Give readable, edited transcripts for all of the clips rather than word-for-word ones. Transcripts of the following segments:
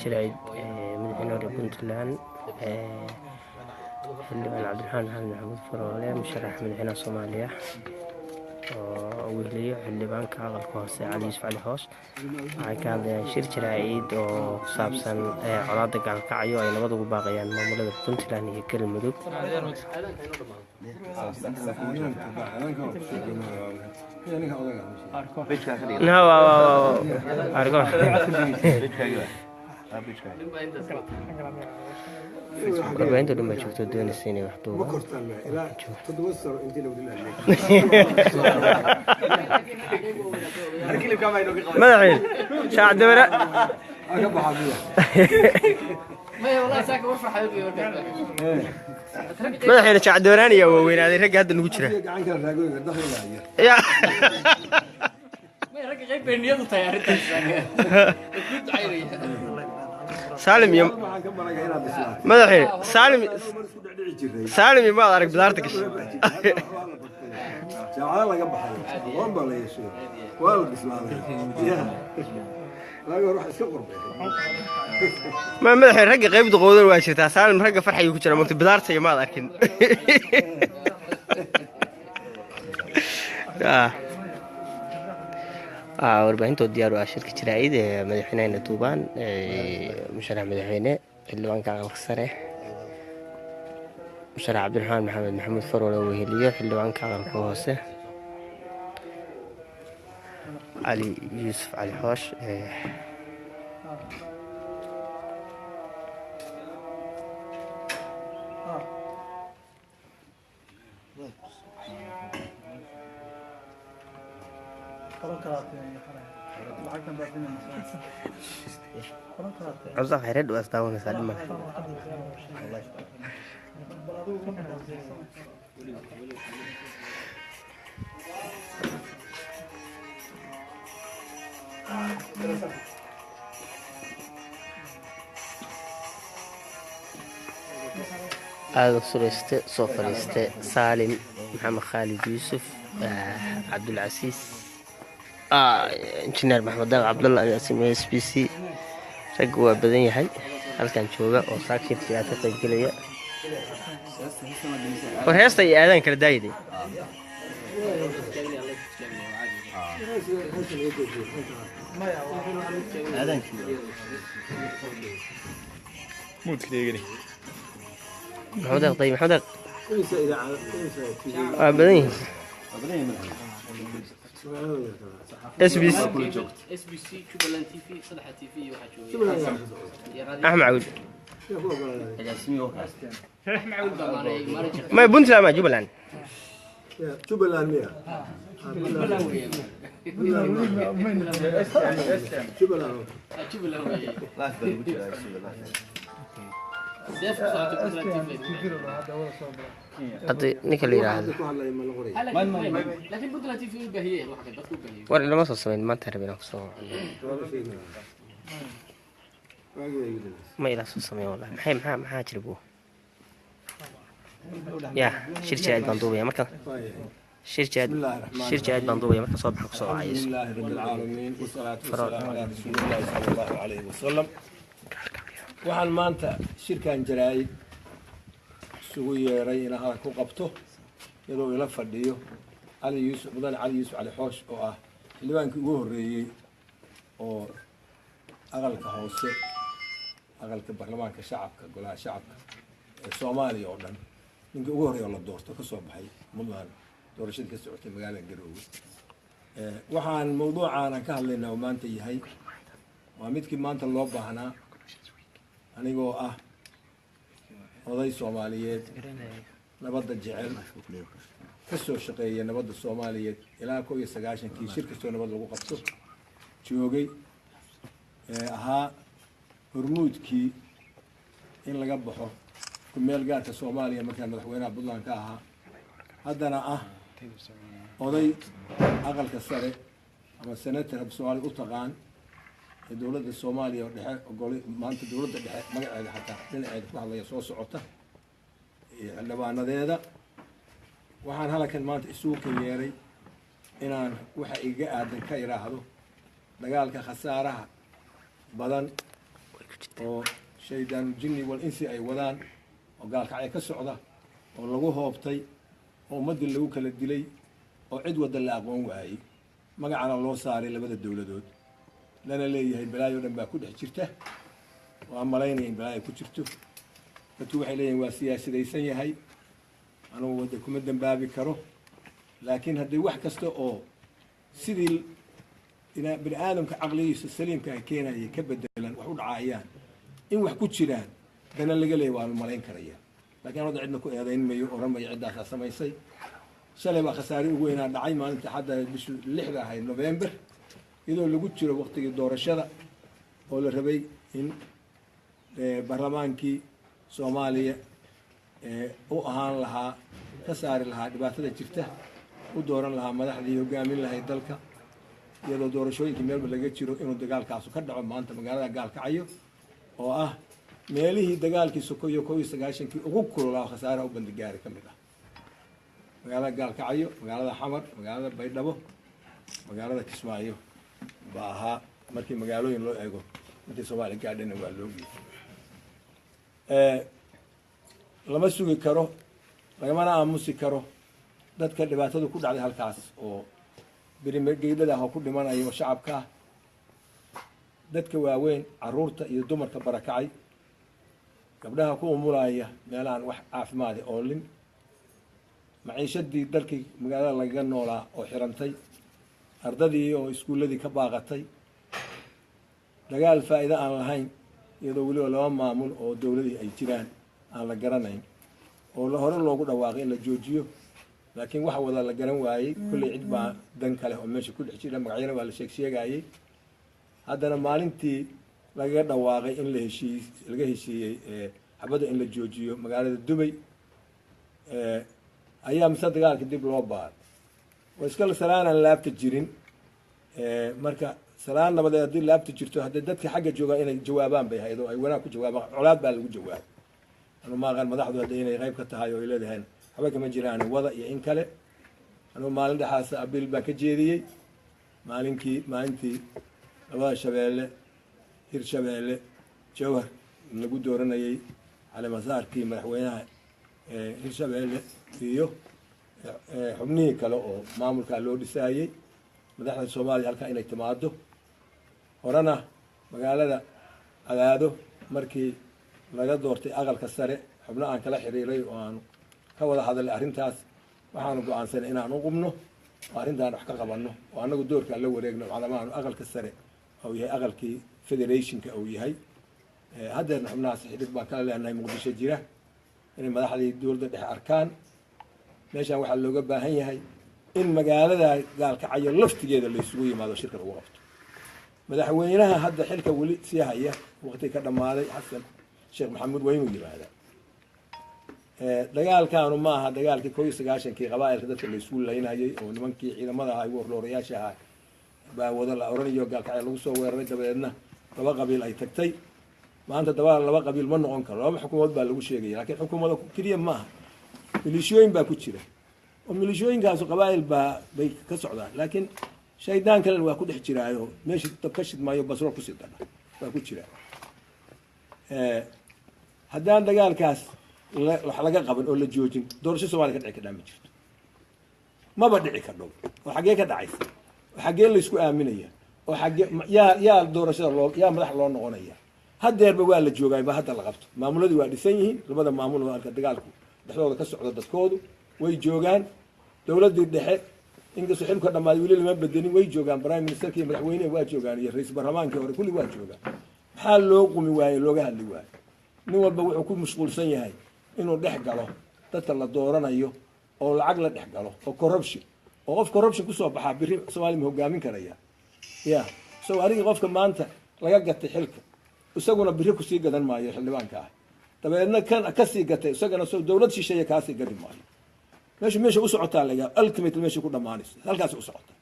شرعي مدحنا بنتلان حلبان عبد الرحمن محمود فرولي مشرح مدحنا صوماليا ويلي حلبان كعقل كوسي علي يوسف علي هوش waxay ka hadlayaan shir jaraa'id oo ku saabsan colaadda gaalkacyo ay labada ugu baaqayaan maamulada Puntland iyo Galmudug warbaahinta dhan baa joogto doonaysa inay wax duubaan madaxiin shaac dabara madaxiina shaac dabaraan ayaa waaweynaaday ragga hadda nagu jira سالم يوم مدحين سالم ما أعرف بدارتك شعار لقى بحر والله لا يشوف والله بسمع لا يروح يسقر ما مدحين رجع غيب دقودر واشرتها سالم رجع فرحة يكشر مكتب بدارتك ما لكن warbaahintood diyaar u ah shirka jaraa'id ee madaxweynaha Tuubaan musharax madaxweyne xildhibaanka aqalka sare musharax Cabdiraxmaan Maxamed Faroole weheliyo xildhibaanka aqalka hoose Ali Yuusuf Ali Hoosh عزة خيرات وأستاذنا سالم هذا صوفريست سالم محمد خالد يوسف عبد العزيز انجنير محمد عبد الله اسمه اس بي سي rag waa badan yahay halkan jooga oo saakirka ka qayb galaya war heesta ay aadan kala daayiday aadan mood kaleegani محمد badan yahay اس بي سي جوبلاند تي في صدحه تي في واحد احمد عود ما بنتلا ما جوبلاند جوبلاند ميا جوبلاند هذا نيكل يراهد لكن بدنا تيجي بهيه واحد بس ولا ما صوصين ما تهربين أقصى ما إلى صوصين والله محي حاجربوه يا شركة بندوبية مركز شركة بندوبية مركز صباح وصباح عايز بسم الله رب العالمين والصلاة والسلام على رسول الله صلى الله عليه وسلم waxaan maanta shirkan jaraa'id isugu yeeray in aan ku qabto iyadoo ila fadhiyo Ali Yuusuf Ali Hoosh oo ah xildhibaankii ugu horeeyay oo aqalka hoose aqalka baarlamaanka shacabka golaha shacabka ee Soomaaliya oo dhan ninkii ugu horeeyay la doorto ka soo baxay Puntland doorashada ka socotay magaalada Garowe waxaan mowduucan ka hadlaynaa maanta yahay waa midkii maanta loo baahnaa anigoo ah oday Soomaaliyeed nabadda jecel ka soo shaqeeya nabadda Soomaaliyeed ilaa 1990kii shir kastoo nabad lagu qabto joogay ahaa hormuudkii in laga baxo ku meel gaarka Soomaaliya markaan madaxweynaha Puntland ka ahaa haddana ah oday aqalka sare ama senator Soomaali u taqaan dowladda Soomaaliya oo dhexe ogolay maanta dowladda dhexe magaceeda xataa dhinaceeda ku hadlaya soo socota xildhibaanadeeda waxaan halkan maanta isugu yeeray inaan waxa iga aadan ka iraahdo dagaalka khasaaraha badan oo shaydaan jinni wal insi ay wadaan oo gaalkacyo ka socda oo lagu hoobtay oo ummaddii lagu kala dilay oo cid wadda la aqoon waayey magacana loo saaray labada dowladood lana leeyahay balaayo dhan baa ku dhex jirta waa malaynaya in balaayo ku jirto dadku waxay leeyihin waa siyaasadaysan yahay anugu wadda kuma dambaabi karo laakiin haddii wax kasta oo sidii bini aadamka caqligiisa saliimka ay keenayay ka bedelan wax u dhacayaan in wax ku jiraan dana laga leeyahy waa la malayn karaya laakiin wadda cidna ku eedayn mayo oran mayo ciddaasaa samaysay shalay baa khasaare ugu weynaa dhacay maalinta hadda bishu 6 ahayd November iyadoo lagu jiro waqtigii doorashada oo la rabay in baarlamaankii Soomaaliya u ahaan lahaa ka saari lahaa dhibaatada jirta u dooran lahaa madaxdii hogaamin lahayd dalka iyadoo doorashooyinkii meelba laga jiro inuu dagaalkaasu ka dhaco maanta magaalada Gaalkacyo oo ah meelihii dagaalkii Sokoyo 1990kii ugu kululaa khasaaraha u bandigaari ka mid ah magaalada Gaalkacyo magaalada Xamar magaalada Baydhabo magaalada Kismaayo baa ahaa markii magaalooyin loo eego intii Soomaaliya gaadhayna waa loo geeyay lama sugi karo lagamana aamusi karo dadka dhibaatadu ku dhacday halkaas oo birimegeydada ku dhimanayo shacabka dadka waaweyn caruurta iyo dumarka barakacay gabdhaha ku umulaya meelahan wax caafimaad oo lin maciishadii dalkii magaalada laga noolaa oo xirantay ardadii oo iskuuladii ka baaqatay dagaal faa'iido aan lahayn iyadoo weli laba maamul oo dawladii ay jiraan aan la garanayn oo la hore loogu dhawaaqay in la joojiyo laakiin waxa wada la garan waayey kulli cid baa dan kale oo meesha ku dhex jira magacyada waa la sheegayay haddana maalintii laga dhawaaqay in laga heshiiyey xabada in la joojiyo magaalada Dubai ayaa mise dagaalka dib loo baar oo iska salaanaan laabta jirin marka salaan nabadeed haddii laabta jirto haddii dadka xagga jooga inay jawaabaan bay haydo ay wanaag ku jawaabaan colaad baa lagu jawaabay anu maaqan madaxdu hadda inay qayb ka tahay oo ay leedahay waxba kama jiraan wada iyo in kale anu maalin dhaxaas abil baa ka jeediyey maalintii labada shabeelle hirshabeelle jawhar lagu dooranayay cali masaarkii madaxweynaha hirshabeelle iyo xubnihii kale oo maamulka loo dhisaayay madaxda Soomaaliya halka inay timaado horana magaalada Cadaado markii laga doortay aqalka sare xubno aan kala xiriiray oo aan ka wada hadalay arrintaas waxaan go'aansanay inaan u qubno arrintan wax ka qabanno oo anagu doorka la wareegno calaamaha aqalka sare oo yahay aqalkii federationka oo yahay hadeerna xubnahaas xidid baan kala leenahay Muqdisho jira in madaxdii dowladda dhexe arkaan meeshan waxaa looga baahan yahay in magaalada Gaalkacyo laftigeeda la isugu yimaado shirka lagu qabto madaxweynaha hadda xilka wali sii haya waqti ka dhamaaday Xasan Sheekh Maxamuud waa inuu yimaado dagaalkaanu ma aha dagaalkii 1990kii qabaa'ilka dadka la isugu laynayay oo nimankii ciidamada ahaa iyo warloorayaasha ahaa baa wada la oranayo Gaalkacyo lagu soo weeraray dabadeedna laba qabiil ay tagtay maanta laba qabiil ma noqon karo laba xukuumad baa lagu sheegay laakiin xukuumadda kaliya ma aha milishooyin baa ku jira oo milishooyinkaas qabaa'il bay ka socdaan laakiin shaydaan kale waa ku dhex jiraayo meeshii dabka shidmaayo basro ku sii dana waa ku jira haddaan dagaalkaas wax laga qaban oo la joojin doorasho Soomaaliya ka dhici ka dhami jirto maba dhici ka dhow oo xagee ka dhacaysa oo xagee la isku aaminaya oo xagee yaa doorashada yaa madax loo noqonaya hadeerba waa la joogay ba hadda la qabto maamuladii waa dhisan yihiin labada maamul oo arka dagaalku dhexdooda ka socda dadkoodu way joogaan dawladii dhexe inkastoo xilka dhamaaday weli lama bedelin way joogaan prime ministerkii madaxweynaha waa joogaan iyo ra'iisul baarlamaankii hore kulli waa joogaan maxaa loo qumi waayay looga hadli waayay nin walba wuxuu ku mashquulsan yahay inuu dhex galo dadka la dooranayo oo lacag la dhex galo oo corruption ku soo baxaa biri Soomaaliya ma hogaamin karaya soo ariga qofka maanta laga gatay xilka isaguna biri ku sii gadan maayo xildhibaanka ah dabeedna kan ka sii gatay isagana soo dawlad shisheeye ka sii gadi maayo meesha u socotaa laga ultimate meesha ku dhamaanaysa halkaas u socota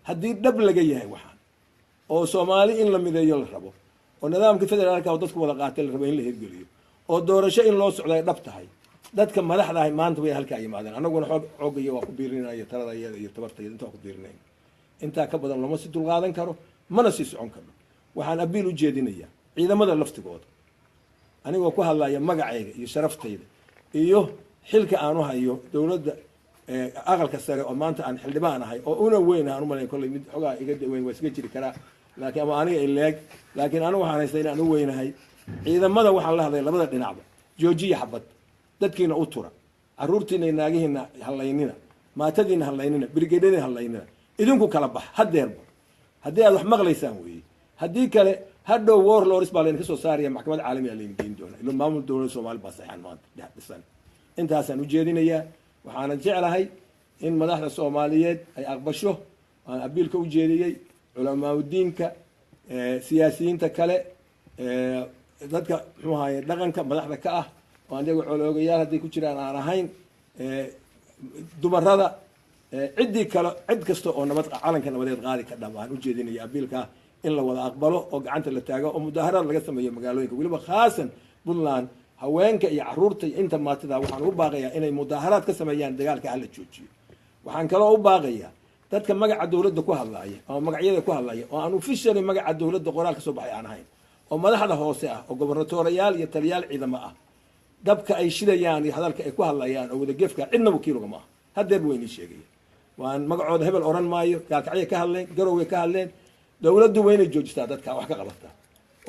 haddii dhab laga yahay waxaan oo Soomaali in la mideeyo la rabo oo nidaamka federaalka oo dadku wada qaatay la rabo in la hirgeliyo oo doorasho in loo socdo ay dhab tahay dadka madaxda ah maanta way halka yimaadeen anaguna xoog iyo waa ku biirinaya talada iyo tabartayda inta ku biirinay inta ka badan lama si dulqaadan karo mana sii socon karno waxaan abiil u jeedinayaa ciidamada laftigooda anigoo ku hadlaya magacayga iyo sharaftayda iyo xilka aan u hayo dowladda aqalka sare oo maanta aan xildhibaan ahay oo una weyn aan u malayn kolley mid xogaa iga weyn waa iska jiri karaa laakiin ama aniga ileeg laakiin anigu waxaan haystay inaan u weynahay ciidamada waxaan la hadlay labada dhinacba joojiya xabad dadkiina u tura caruurtiina iyo naagihiina hallaynina maatadiina hallaynina brigeedadiina hallaynina idinku kala bax hadeerba haddii aad wax maqlaysaan weeye haddii kale hadhow warlords baa laydinka soo saaraya maxkamad caalamiga laydin geyn doona ilo maamul dowladda soomaali baa saxan maanta dhisan intaasaan u jeedinayaa waxaanan jeclahay in madaxda soomaaliyeed ay aqbasho aan abiilka u jeediyey culamaauddiinka siyaasiyiinta kale dadka muxuu ahaye dhaqanka madaxda ka ah oo aniga coloogayaal hadday ku jiraan aan ahayn dumarada ciddii kale cid kasta oo nabad calanka nabadeed qaadi ka dham aan u jeedinaya abiilkaa in la wada aqbalo oo gacanta la taago oo mudaaharaad laga sameeyo magaalooyinka weliba khaasan puntland haweenka iyo caruurta iyo inta maatida waxaan u baaqayaa inay mudaaharaad ka sameeyaan dagaalka hala joojiyo waxaan kaloo u baaqayaa dadka magaca dowladda ku hadlaaya ama magacyada ku hadlaya oo aan officially magaca dowladda qoraal ka soo baxay aan ahayn oo madaxda hoose ah oo gobernatorayaal iyo taliyaal ciidamo ah dabka ay shidayaan iyo hadalka ay ku hadlayaan oo wadagefka cidna wakiilga maaha hadeer weynii sheegaya waan magacooda hebel oran maayo gaalkacyay ka hadleen garowgay ka hadleen dowladdu waynay joojistaa dadka wax ka qabataa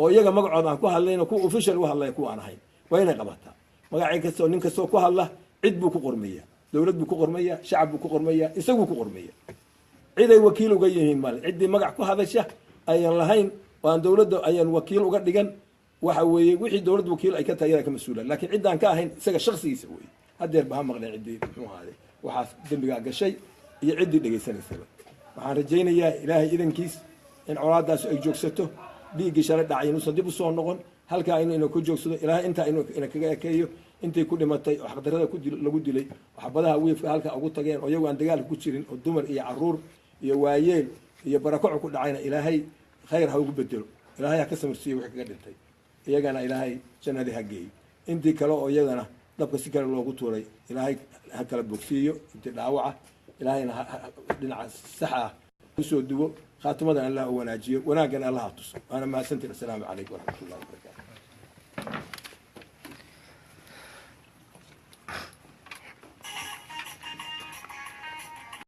oo iyaga magacooda aan ku hadlayn oo kuwa official u hadlaya kuwa aan ahayn waynay qabataa magacay kastoo nin kastoo ku hadla cid buu ku qormeeyaa dowlad buu ku qormeeyaa shacab buu ku qormeeyaa isaguu ku qormeeyaa ciday wakiil uga yihiin male ciddii magac ku hadasha ayaan lahayn oo aan dowladda ayaan wakiil uga dhigan waxa weeye wixii dowladda wakiil ay ka tahay ka mas-uulaan laakiin ciddaan ka ahayn isaga shaksigiisa weeye hadeer ba ha maqleen ciddii muxuu ahaaday waxaas dembigaa gashay iyo ciddii dhegaysanaysaba waxaan rajaynayaa ilaahay idankiis in colaadaasi ay joogsato dhiiggii shalay dhacay inuusan dib usoo noqon halkaa inuu ku joogsado ilaahay intaa ina kaga ekeeyo intay ku dhimatay oo xaqdarada lagu dilay waxbadaha wiifka halka ugu tageen oo iyagu aan dagaalka ku jirin oo dumar iyo caruur iyo waayeel iyo barakocu ku dhacayna ilaahay khayr ha ugu bedelo ilaahay ha ka samirsiiyo wixii kaga dhintay iyagana ilaahay jannadii ha geeyo intii kale oo iyagana dabka si kale loogu tuuray ilaahay ha kala bogsiiyo intii dhaawaca ilaahayna dhinaca sax ah usoo duwo خاتمة الله وناجيه وناقنا الله تصل أنا ما سنتي السلام عليكم ورحمة الله وبركاته